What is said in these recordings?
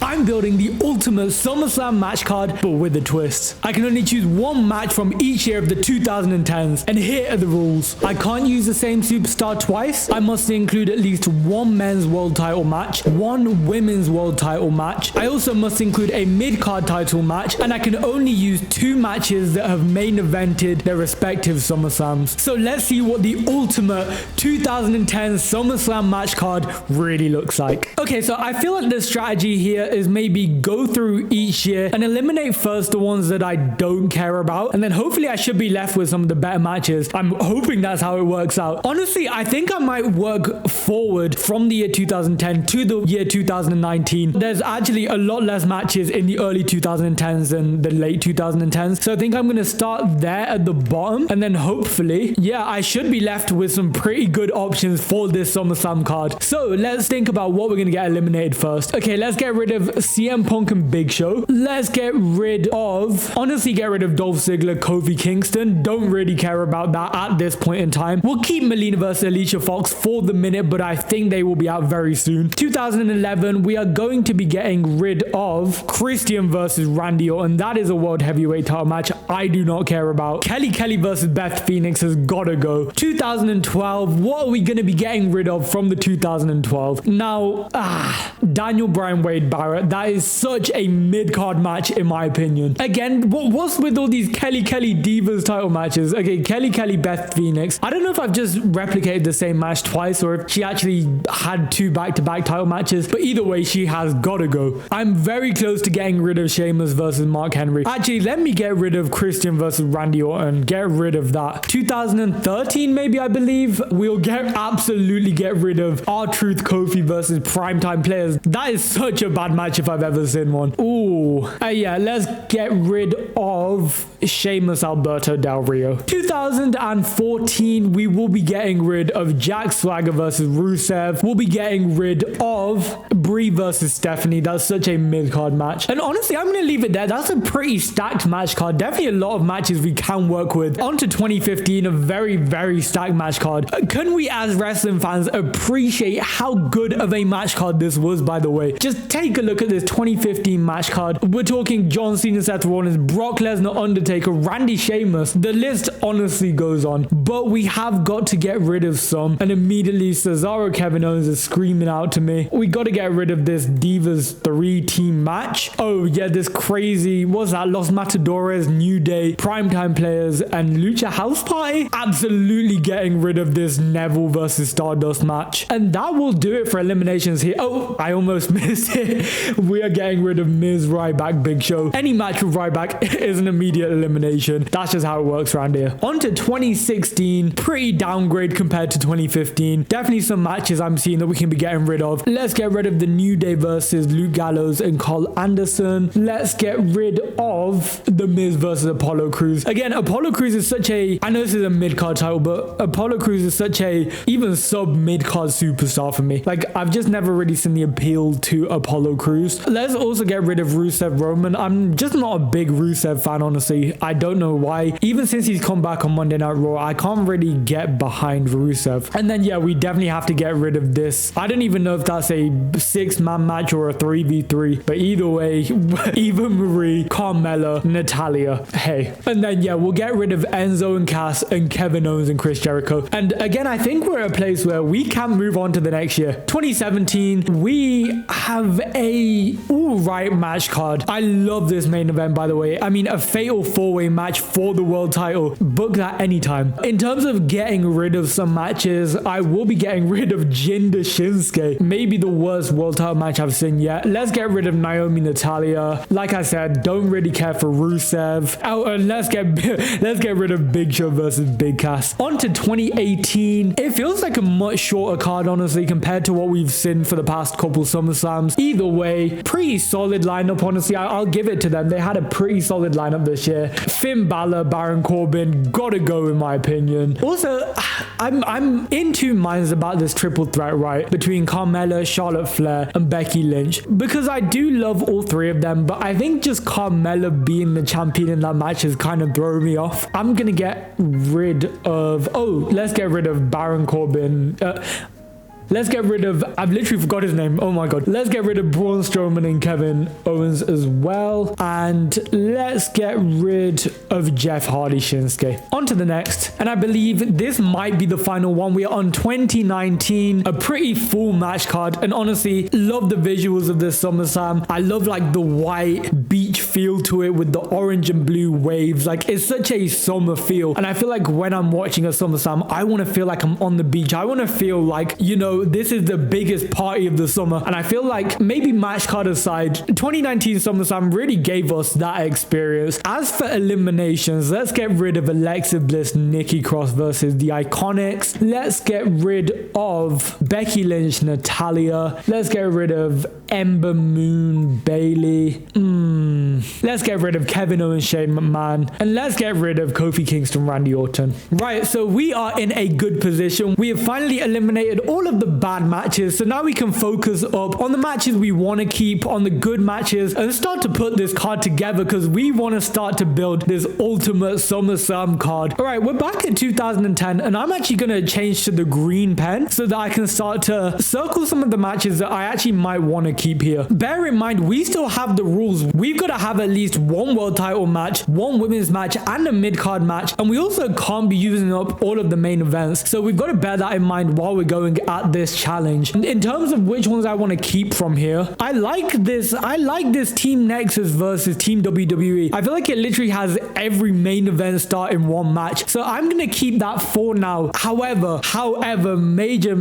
I'm building the ultimate SummerSlam match card, but with a twist. I can only choose one match from each year of the 2010s, and here are the rules. I can't use the same superstar twice. I must include at least one men's world title match, one women's world title match. I also must include a mid-card title match, and I can only use 2 matches that have main evented their respective SummerSlams. So let's see what the ultimate 2010 SummerSlam match card really looks like. Okay, so I feel like the strategy here is maybe go through each year and eliminate first the ones that I don't care about, and then hopefully I should be left with some of the better matches. I'm hoping that's how it works out. Honestly, I think I might work forward from the year 2010 to the year 2019. There's actually a lot less matches in the early 2010s than the late 2010s, so I think I'm going to start there at the bottom, and then hopefully, yeah, I should be left with some pretty good options for this SummerSlam card. So let's think about what we're going to get eliminated first. Okay, let's get rid of CM Punk and Big Show. Let's get rid of, honestly, get rid of Dolph Ziggler, Kofi Kingston. Don't really care about that at this point in time. We'll keep Melina versus Alicia Fox for the minute, but I think they will be out very soon. 2011, we are going to be getting rid of Christian versus Randy Orton. That is a world heavyweight title match I do not care about. Kelly versus Beth Phoenix has got to go. 2012, what are we going to be getting rid of from the 2012? Now, Daniel Bryan Wade Barrett. That is such a mid-card match in my opinion. Again, what's with all these Kelly Divas title matches? Okay, Kelly Beth Phoenix. I don't know if I've just replicated the same match twice or if she actually had 2 back-to-back title matches, but either way, she has got to go. I'm very close to getting rid of Sheamus versus Mark Henry. Actually, let me get rid of Christian versus Randy Orton. Get rid of that. 2013, maybe, I believe. We'll absolutely get rid of R-Truth Kofi versus Primetime Players. That is such a bad match if I've ever seen one. Ooh. Yeah, let's get rid of Sheamus Alberto Del Rio. 2014, we will be getting rid of Jack Swagger versus Rusev. We'll be getting rid of Brie versus Stephanie. That's such a mid-card match. And honestly, I'm going to leave it there. That's a pretty stacked match card. Definitely a lot of matches we can work with. On to 2015, a very, very stacked match card. Can we as wrestling fans appreciate how good of a match card this was, by the way? Just take a look at this 2015 match card. We're talking John Cena, Seth Rollins, Brock Lesnar, Undertaker, Randy, Sheamus. The list honestly goes on, but we have got to get rid of some, and immediately Cesaro, Kevin Owens is screaming out to me. We got to get rid of this Divas 3-team match. Oh yeah, this crazy, what's that? Los Matadores, New Day, Primetime Players, and Lucha House Party. Absolutely getting rid of this Neville versus Stardust match. And that will do it for eliminations here. Oh, I almost missed it. We are getting rid of Miz, Ryback, Big Show. Any match with Ryback is an immediate elimination. That's just how it works around here. On to 2016. Pretty downgrade compared to 2015. Definitely some matches I'm seeing that we can be getting rid of. Let's get rid of the New Day versus Luke Gallows and Carl Anderson. Let's get rid of The Miz versus Apollo Crews. Again, Apollo Crews is such a, I know this is a mid-card title, but Apollo Crews is such a even sub-mid-card superstar for me. Like, I've just never really seen the appeal to Apollo Crews. Let's also get rid of Rusev Roman. I'm just not a big Rusev fan, honestly. I don't know why. Even since he's come back on Monday Night Raw, I can't really get behind Rusev. And then, yeah, we definitely have to get rid of this. I don't even know if that's a 6-man match or a 3v3, but either way, Eva Marie, Carmella, Natalia, hey. And then, yeah, we'll get rid of Enzo and Cass and Kevin Owens and Chris Jericho. And again, I think we're at a place where we can move on to the next year. 2017, we have a right match card. I love this main event, by the way. I mean, a fatal 4-way match for the world title. Book that anytime. In terms of getting rid of some matches, I will be getting rid of Jinder Shinsuke. Maybe the worst world title match I've seen yet. Let's get rid of Naomi Natalia. Like I said, don't really care for Rusev. Let's get rid of Big Show versus Big Cass. On to 2018. It feels like a much shorter card, honestly, compared to what we've seen for the past couple SummerSlams. Either way, pretty solid lineup, honestly. I'll give it to them. They had a pretty solid lineup this year. Finn Balor, Baron Corbin, gotta go in my opinion. Also, I'm in 2 minds about this triple threat, right? Between Carmella, Charlotte Flair, and Becky Lynch. Because I do love all 3 of them, but I think just Carmella being the champion in that match has kind of thrown me off. I'm gonna get rid of, let's get rid of Baron Corbin. Let's get rid of, I've literally forgot his name. Oh my God. Let's get rid of Braun Strowman and Kevin Owens as well. And let's get rid of Jeff Hardy Shinsuke. On to the next. And I believe this might be the final one. We are on 2019, a pretty full match card. And honestly, love the visuals of this SummerSlam. I love like the white beach feel to it with the orange and blue waves. Like it's such a summer feel. And I feel like when I'm watching a SummerSlam, I want to feel like I'm on the beach. I want to feel like, you know, this is the biggest party of the summer. And I feel like maybe match card aside, 2019 SummerSlam really gave us that experience. As for eliminations, let's get rid of Alexa Bliss, Nikki Cross versus the Iconics. Let's get rid of Becky Lynch, Natalia. Let's get rid of Ember Moon, Bailey. Let's get rid of Kevin Owens, Shane McMahon. And let's get rid of Kofi Kingston, Randy Orton. Right, so we are in a good position. We have finally eliminated all of the bad matches. So now we can focus up on the matches we want to keep, on the good matches, and start to put this card together because we want to start to build this ultimate SummerSlam card. All right, we're back at 2010, and I'm actually going to change to the green pen so that I can start to circle some of the matches that I actually might want to keep here. Bear in mind, we still have the rules. We've got to have at least one world title match, one women's match, and a mid-card match, and we also can't be using up all of the main events. So we've got to bear that in mind while we're going at this challenge. In terms of which ones I want to keep from here, I like this Team Nexus versus Team WWE. I feel like it literally has every main event start in one match. So I'm going to keep that for now. However, major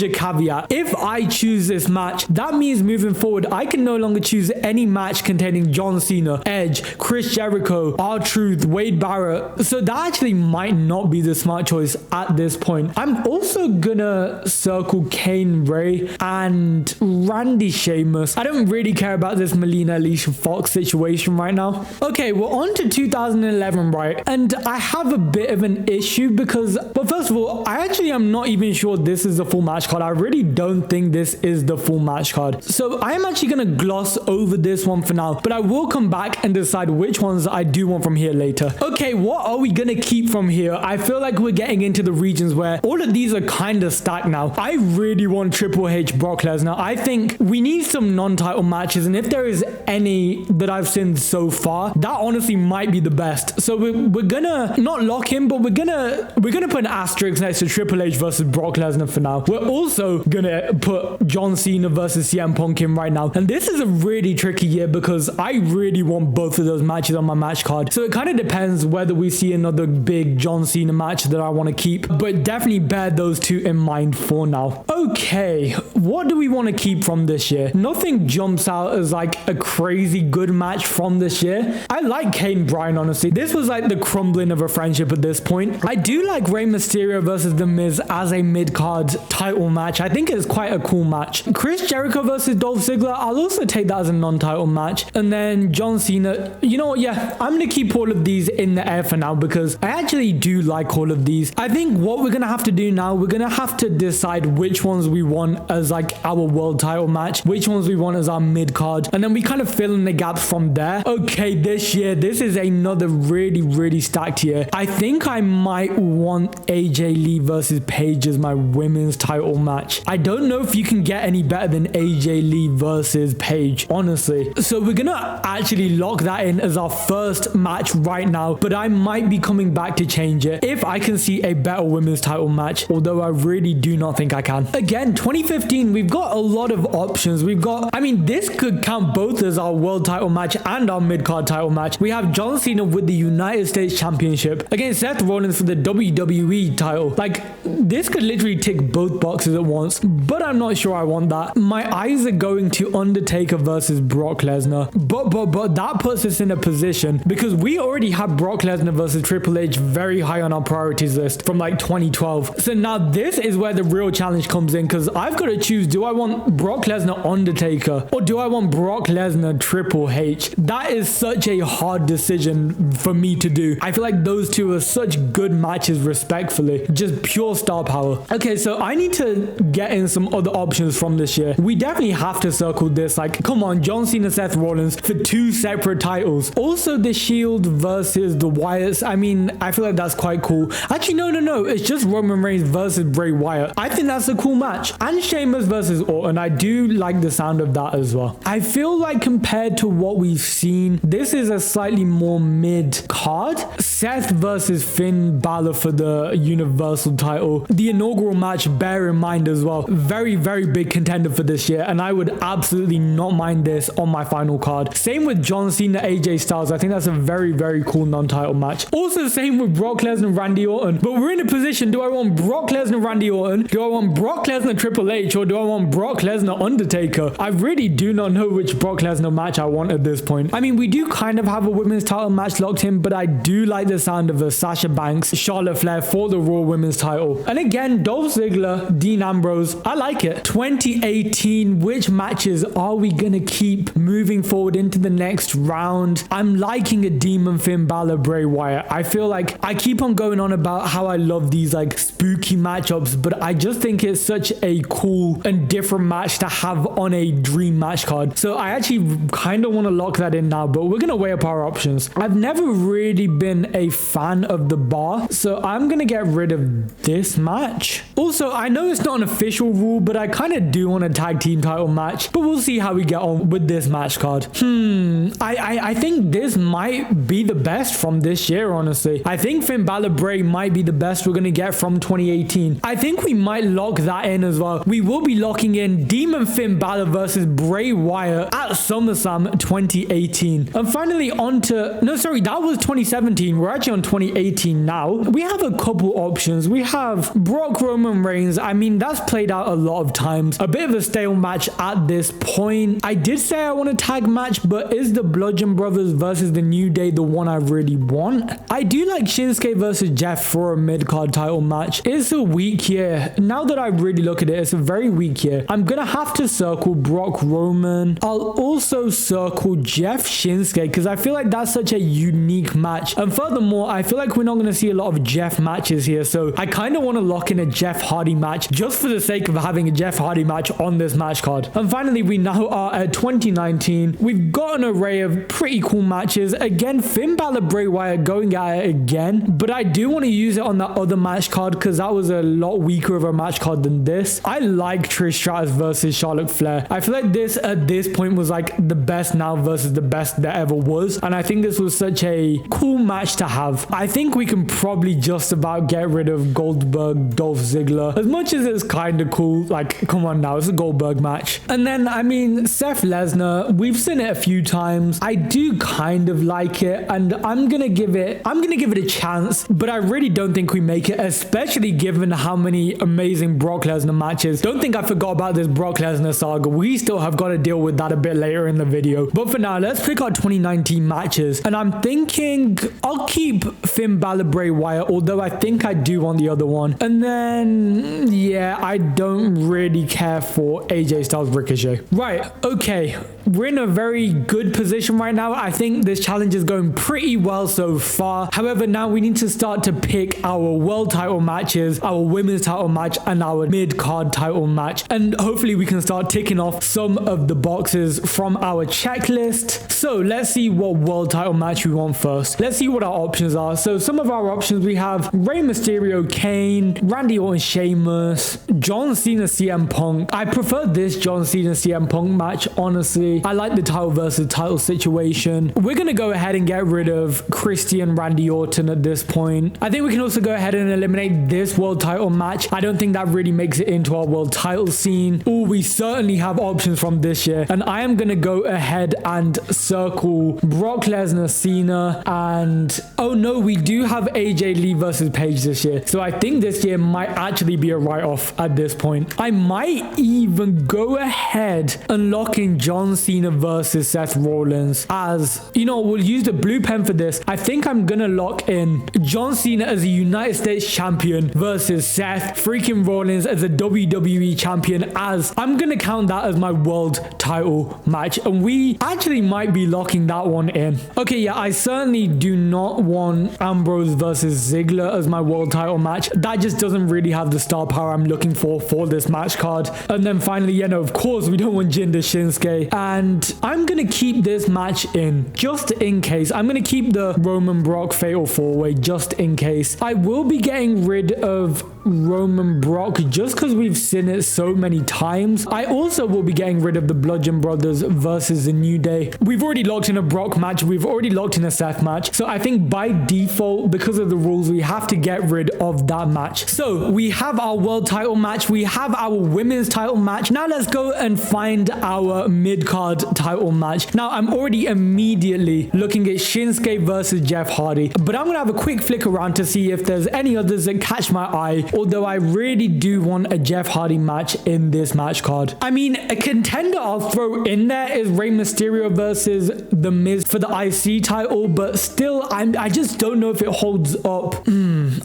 caveat. If I choose this match, that means moving forward, I can no longer choose any match containing John Cena, Edge, Chris Jericho, R-Truth, Wade Barrett. So that actually might not be the smart choice at this point. I'm also gonna circle Kane Ray and Randy Sheamus. I don't really care about this Melina Alicia Fox situation right now. Okay, we're on to 2011, right? And I have a bit of an issue because, but first of all, I actually am not even sure this is the full match card. I really don't think this is the full match card. So I am actually gonna gloss over this one for now, but I will come back and decide which ones I do want from here later. Okay, what are we gonna keep from here? I feel like we're getting into the regions where all of these are kind of stacked now. I really want Triple H Brock Lesnar. I think we need some non-title matches, and if there is any that I've seen so far, that honestly might be the best. So we're gonna not lock him, but we're gonna put an asterisk next to Triple H versus Brock Lesnar for now. We're also gonna put John Cena versus CM Punk in right now, and this is a really tricky year because I really want both of those matches on my match card. So it kind of depends whether we see another big John Cena match that I want to keep, but definitely bear those two in mind for now. Okay, what do we want to keep from this year? Nothing jumps out as like a crazy good match from this year. I like Kane Bryan, honestly. This was like the crumbling of a friendship at this point. I do like Rey Mysterio versus The Miz as a mid-card title match. I think it's quite a cool match. Chris Jericho versus Dolph Ziggler, I'll also take that as a non-title match. And then John Cena, you know what? Yeah, I'm going to keep all of these in the air for now because I actually do like all of these. I think what we're going to have to do now, we're going to have to decide which ones we want as like our world title match, which ones we want as our mid-card, and then we kind of fill in the gaps from there. Okay, this year, this is another really stacked year. I think I might want AJ Lee versus Paige as my women's title match. I don't know if you can get any better than AJ Lee versus Paige, honestly. So we're gonna actually lock that in as our first match right now, but I might be coming back to change it if I can see a better women's title match, although I really do not think I can. Again, 2015, we've got a lot of options. We've got, I mean, this could count both as our world title match and our mid-card title match. We have John Cena with the United States Championship against Seth Rollins for the WWE title. Like, this could literally tick both boxes at once, but I'm not sure I want that. My eyes are going to Undertaker versus Brock Lesnar, but that puts us in a position because we already have Brock Lesnar versus Triple H very high on our priorities list from like 2012. So now this is where the real challenge comes in because I've got to choose, do I want Brock Lesnar Undertaker or do I want Brock Lesnar Triple H? That is such a hard decision for me to do. I feel like those two are such good matches respectfully, just pure star power. Okay, so I need to get in some other options from this year. We definitely have to circle this, like, come on, John Cena, Seth Rollins for for 2 separate titles. Also, the Shield versus the Wyatts. I mean, I feel like that's quite cool. Actually, no. It's just Roman Reigns versus Bray Wyatt. I think that's a cool match. And Sheamus versus Orton. I do like the sound of that as well. I feel like compared to what we've seen, this is a slightly more mid card. Seth versus Finn Balor for the Universal title. The inaugural match, bear in mind as well. Very, very big contender for this year. And I would absolutely not mind this on my final card. Same with John Cena, AJ Styles. I think that's a very, very cool non-title match. Also, same with Brock Lesnar, Randy Orton. But we're in a position, do I want Brock Lesnar, Randy Orton? Do I want Brock Lesnar, Triple H? Or do I want Brock Lesnar, Undertaker? I really do not know which Brock Lesnar match I want at this point. I mean, we do kind of have a women's title match locked in, but I do like the sound of a Sasha Banks, Charlotte Flair for the Raw Women's title. And again, Dolph Ziggler, Dean Ambrose. I like it. 2018, which matches are we gonna keep moving forward into the next round? I'm liking a Demon Finn Balor, Bray Wyatt. I feel like I keep on going on about how I love these like spooky matchups, but I just think it's such a cool and different match to have on a dream match card. So I actually kind of want to lock that in now, but we're gonna weigh up our options. I've never really been a fan of the bar, so I'm gonna get rid of this match. Also, I know it's not an official rule, but I kind of do want a tag team title match, but we'll see how we get on with this match card. I think this might be the best from this year, honestly. I think Finn Balor Bray might be the best we're gonna get from 2018. I think we might lock that in as well. We will be locking in Demon Finn Balor versus Bray Wyatt at SummerSlam 2018. And finally on to, no, sorry, that was 2017. We're actually on 2018 now. We have a couple options. We have Brock Roman Reigns. I mean, that's played out a lot of times. A bit of a stale match at this point. I did say I want a tag match, but is the Bludgeon Brothers versus the New Day the one I really want? I do like Shinsuke versus Jeff for a mid-card title match. It's a weak year. Now that I really look at it, it's a very weak year. I'm gonna have to circle Brock Roman. I'll also circle Jeff Shinsuke because I feel like that's such a unique match. And furthermore, I feel like we're not gonna see a lot of Jeff matches here. So I kind of want to lock in a Jeff Hardy match just for the sake of having a Jeff Hardy match on this match card. And finally, we now are at 2019. We've got an array of pretty cool matches. Again, Finn Balor, Bray Wyatt going at it again. But I do want to use it on that other match card because that was a lot weaker of a match card than this. I like Trish Stratus versus Charlotte Flair. I feel like this at this point was like the best now versus the best there ever was. And I think this was such a cool match to have. I think we can probably just about get rid of Goldberg, Dolph Ziggler. As much as it's kind of cool, like, come on now, it's a Goldberg match. And then, I mean, Seth Lesnar, we've seen it a few times. I do kind of like it, and I'm gonna give it a chance, but I really don't think we make it, especially given how many amazing Brock Lesnar matches. Don't think I forgot about this Brock Lesnar saga. We still have got to deal with that a bit later in the video. But for now, let's pick our 2019 matches. And I'm thinking I'll keep Finn Balor, Bray Wyatt, although I think I do want the other one. And then, yeah, I don't really care for AJ Styles Ricochet. Right, okay. We're in a very good position right now. I think this challenge is going pretty well so far. However, now we need to start to pick our world title matches, our women's title match, and our mid-card title match. And hopefully we can start ticking off some of the boxes from our checklist. So let's see what world title match we want first. Let's see what our options are. So some of our options, we have Rey Mysterio, Kane, Randy Orton, Sheamus, John Cena, CM Punk. I prefer this John Cena, CM Punk match, honestly. I like the title versus title situation. We're going to go ahead and get rid of Christian, Randy Orton at this point. I think we can also go ahead and eliminate this world title match. I don't think that really makes it into our world title scene. Oh, we certainly have options from this year. And I am going to go ahead and circle Brock Lesnar, Cena, and oh no, we do have AJ Lee versus Paige this year. So I think this year might actually be a write-off at this point. I might even go ahead and lock in John Cena versus Seth Rollins as, you know, we'll use the blue pen for this. I think I'm gonna lock in John Cena as a United States champion versus Seth freaking Rollins as a WWE champion, as I'm gonna count that as my world title match. And we actually might be locking that one in. Okay, yeah, I certainly do not want Ambrose versus Ziggler as my world title match. That just doesn't really have the star power I'm looking for this match card. And then finally, you know, of course, we don't want Jinder Shinsuke. and I'm gonna keep this match in just in case. I'm gonna keep the Roman Brock Fatal 4-Way just in case. I will be getting rid of Roman Brock just because we've seen it so many times. I also will be getting rid of the Bludgeon Brothers versus the New Day. We've already locked in a Brock match. We've already locked in a Seth match. So I think by default, because of the rules, we have to get rid of that match. So we have our world title match. We have our women's title match. Now let's go and find our mid-card title match. Now I'm already immediately looking at Shinsuke versus Jeff Hardy, but I'm gonna have a quick flick around to see if there's any others that catch my eye, although I really do want a Jeff Hardy match in this match card. I mean, a contender I'll throw in there is Rey Mysterio versus The Miz for the IC title, but still, I just don't know if it holds up.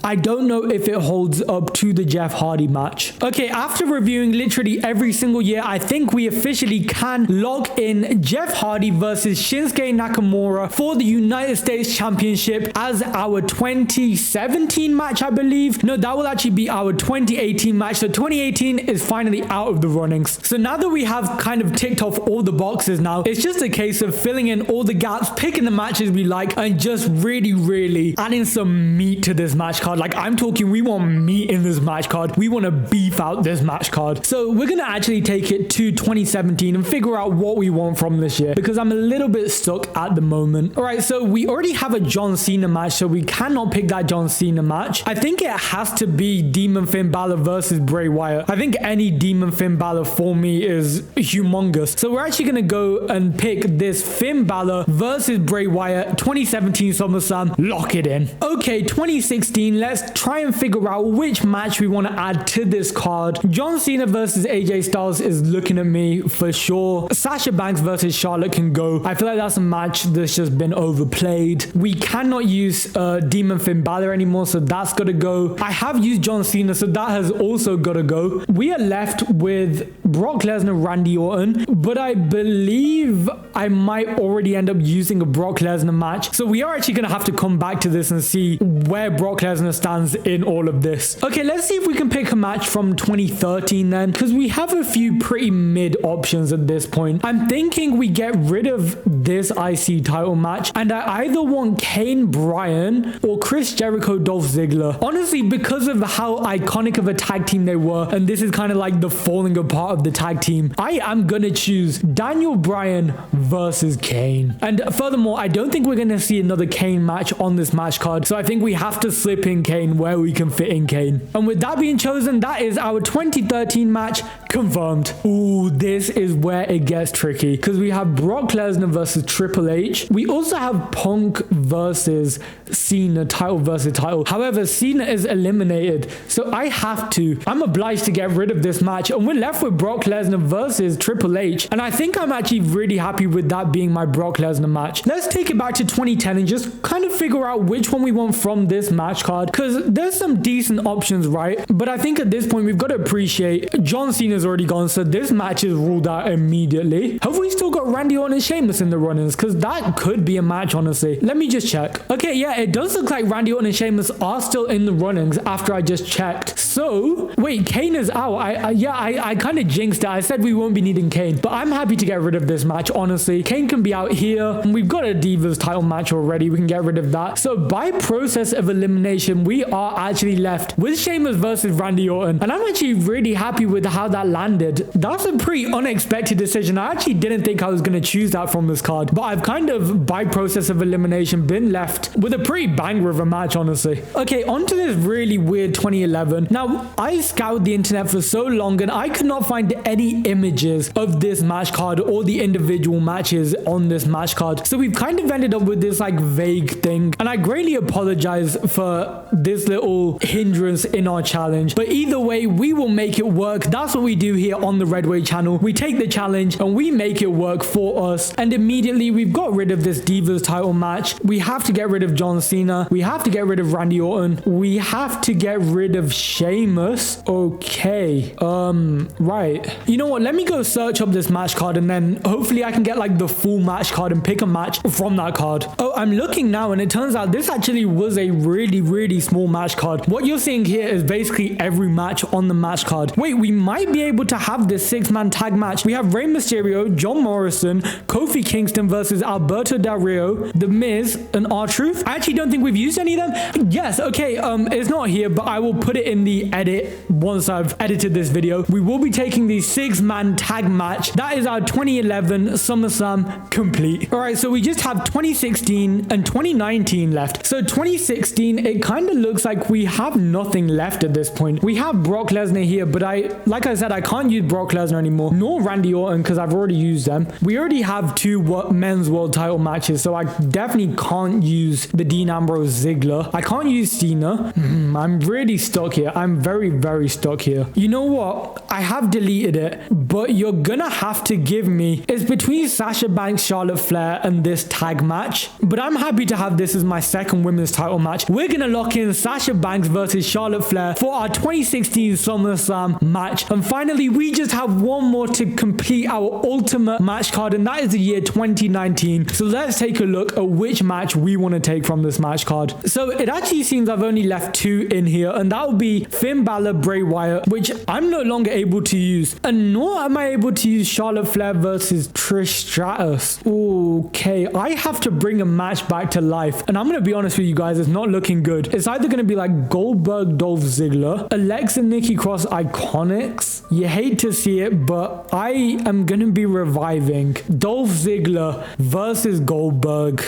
I don't know if it holds up to the Jeff Hardy match. Okay, after reviewing literally every single year, I think we officially can lock in Jeff Hardy versus Shinsuke Nakamura for the United States Championship as our 2017 match, I believe. No, that will actually be our 2018 match. So 2018 is finally out of the runnings. So now that we have kind of ticked off all the boxes now, it's just a case of filling in all the gaps, picking the matches we like, and just really adding some meat to this match card. Like, I'm talking, we want meat in this match card. We want to beef out this match card. So we're going to actually take it to 2017 and figure out what we want from this year, because I'm a little bit stuck at the moment. All right, so we already have a John Cena match, so we cannot pick that John Cena match. I think it has to be Demon Finn Balor versus Bray Wyatt. I think any Demon Finn Balor for me is humongous. So we're actually going to go and pick this Finn Balor versus Bray Wyatt 2017 SummerSlam. Lock it in. Okay, 2016, let's try and figure out which match we want to add to this card. John Cena versus AJ Styles is looking at me for sure. Sasha Banks versus Charlotte can go. I feel like that's a match that's just been overplayed. We cannot use Demon Finn Balor anymore, so that's got to go. I have used John Cena, so that has also got to go. We are left with Brock Lesnar, Randy Orton, but I believe I might already end up using a Brock Lesnar match. So we are actually going to have to come back to this and see where Brock Lesnar stands in all of this. Okay, let's see if we can pick a match from 2013 then, because we have a few pretty mid options at this point. I'm thinking we get rid of this IC title match, and I either want Kane Bryan or Chris Jericho Dolph Ziggler. Honestly, because of how iconic of a tag team they were, and this is kind of like the falling apart of the tag team, I am gonna choose Daniel Bryan versus Kane. And furthermore, I don't think we're gonna see another Kane match on this match card, so I think we have to slip in Kane where we can fit in Kane. And with that being chosen, that is our 2013 match confirmed. Ooh, this is where it gets tricky, because we have Brock Lesnar versus Triple H. We also have Punk versus Cena, title versus title. However, Cena is eliminated, so I'm obliged to get rid of this match, and we're left with Brock Lesnar versus Triple H. And I think I'm actually really happy with that being my Brock Lesnar match. Let's take it back to 2010 and just kind of figure out which one we want from this match card, because there's some decent options, right? But I think at this point we've got to appreciate John Cena's already gone, so this match is ruled out immediately. Have we still got Randy Orton and Sheamus in the runnings? Because that could be a match, honestly. Let me just check. Okay, yeah, it does look like Randy Orton and Sheamus are still in the runnings after I just checked. So wait, Kane is out. I kind of jinxed it. I said we won't be needing Kane, but I'm happy to get rid of this match, honestly. Kane can be out here. We've got a Divas title match already. We can get rid of that. So by process of elimination, we are actually left with Sheamus versus Randy Orton, and I'm actually really happy with how that landed. That's a pretty unexpected decision. I actually didn't think I was going to choose that from this card, but I've kind of by process of elimination been left with a pretty banger of a match, honestly. Okay, on to this really weird 2011. Now, I scoured the internet for so long and I could not find any images of this match card or the individual matches on this match card. So we've kind of ended up with this like vague thing, and I greatly apologize for this little hindrance in our challenge. But either way, we will make it work. That's what we do here on the Redway channel. We take the challenge and we make it work for us. And immediately we've got rid of this Divas title match. We have to get rid of John Cena. We have to get rid of Randy Orton. We have to get rid of Sheamus. Okay. Right. You know what? Let me go search up this match card and then hopefully I can get like the full match card and pick a match from that card. Oh, I'm looking now and it turns out this actually was a really small match card. What you're seeing here is basically every match on the match card. Wait, we might be able to have this 6-man tag match. We have Rey Mysterio, John Morrison, Kofi Kingston versus Alberto Del Rio, The Miz, and R-Truth. I actually don't think we've used any of them. Yes, okay, it's not here, but I will put it in the edit once I've edited this video. We will be taking the 6-man tag match. That is our 2011 SummerSlam complete. All right, so we just have 2016 and 2019 left. So 2016, it kind of looks like we have nothing left at this point. We have Brock Lesnar here, but like I said, I can't use Brock Lesnar anymore, nor Randy Orton, because I've already used them. We already have 2 men's world title matches, so I definitely can't use the Dean Ambrose Ziggler. I can't use Cena. I'm really stuck here. I'm very, very stuck here. You know what? I have deleted it, but you're gonna have to give me, it's between Sasha Banks, Charlotte Flair, and this tag match, but I'm happy to have this as my second women's title match. We're gonna lock in Sasha Banks versus Charlotte Flair for our 2016 SummerSlam match. And finally, we just have one more to complete our ultimate match card, and that is the year 2019. So let's take a look at which match we want to take from this match card. So it actually seems I've only left 2 in here, and that will be Finn Balor, Bray Wyatt, which I'm no longer able to use, and nor am I able to use Charlotte Flair versus Trish Stratus. Okay, I have to bring a match back to life, and I'm gonna be honest with you guys, it's not looking good. It's either gonna be like Goldberg, Dolph Ziggler, Alexa, Nikki Cross, Iconics. You hate to see it, but I am gonna be reviving Dolph Ziggler versus Goldberg.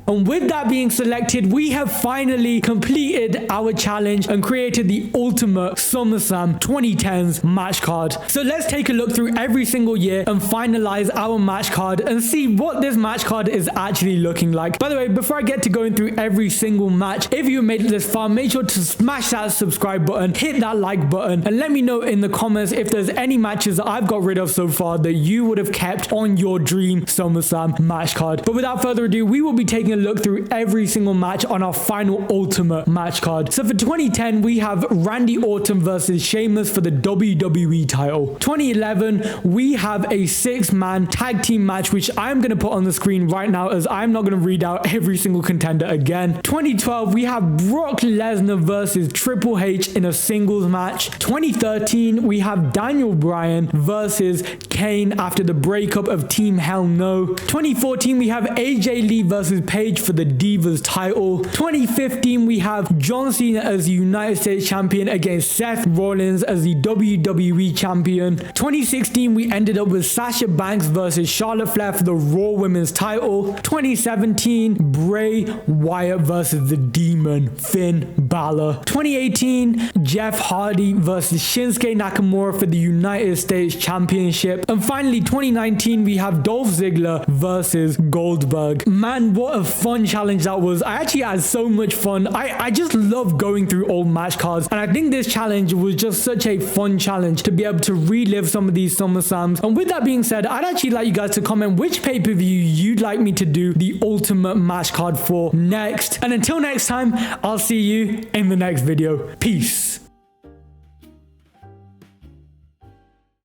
And with that being selected, we have finally completed our challenge and created the ultimate SummerSlam 2010s match card. So let's take a look through every single year and finalize our match card and see what this match card is actually looking like. By the way, before I get to going through every single match, if you made it this far, make sure to smash that subscribe button, hit that like button, and let me know in the comments if there's any matches that I've got rid of so far that you would have kept on your dream SummerSlam match card. But without further ado, we will be taking a look through every single match on our final ultimate match card. So for 2010, we have Randy Orton versus Sheamus for the WWE title. 2011, we have a 6-man tag team match, which I'm going to put on the screen right now as I'm not going to read out every single contender again. 2012, we have Brock Lesnar versus Triple H in a singles match. 2013, we have Daniel Bryan versus Kane after the breakup of Team Hell No. 2014, we have AJ Lee versus Paige for the Divas title. 2015, we have John Cena as the United States Champion against Seth Rollins as the WWE Champion. 2016, we ended up with Sasha Banks versus Charlotte Flair for the Raw Women's title. 2017, Bray Wyatt versus the Demon, Finn Balor. 2018, Jeff Hardy versus Shinsuke Nakamura for the United States Championship. And finally, 2019, we have Dolph Ziggler versus Goldberg. Man, what a fun challenge that was. I actually had so much fun. I just love going through old match cards, and I think this challenge was just such a fun challenge to be able to relive some of these SummerSlams. And with that being said, I'd actually like you guys to comment which pay-per-view you'd like me to do the ultimate match card for next. And until next time, I'll see you in the next video. Peace.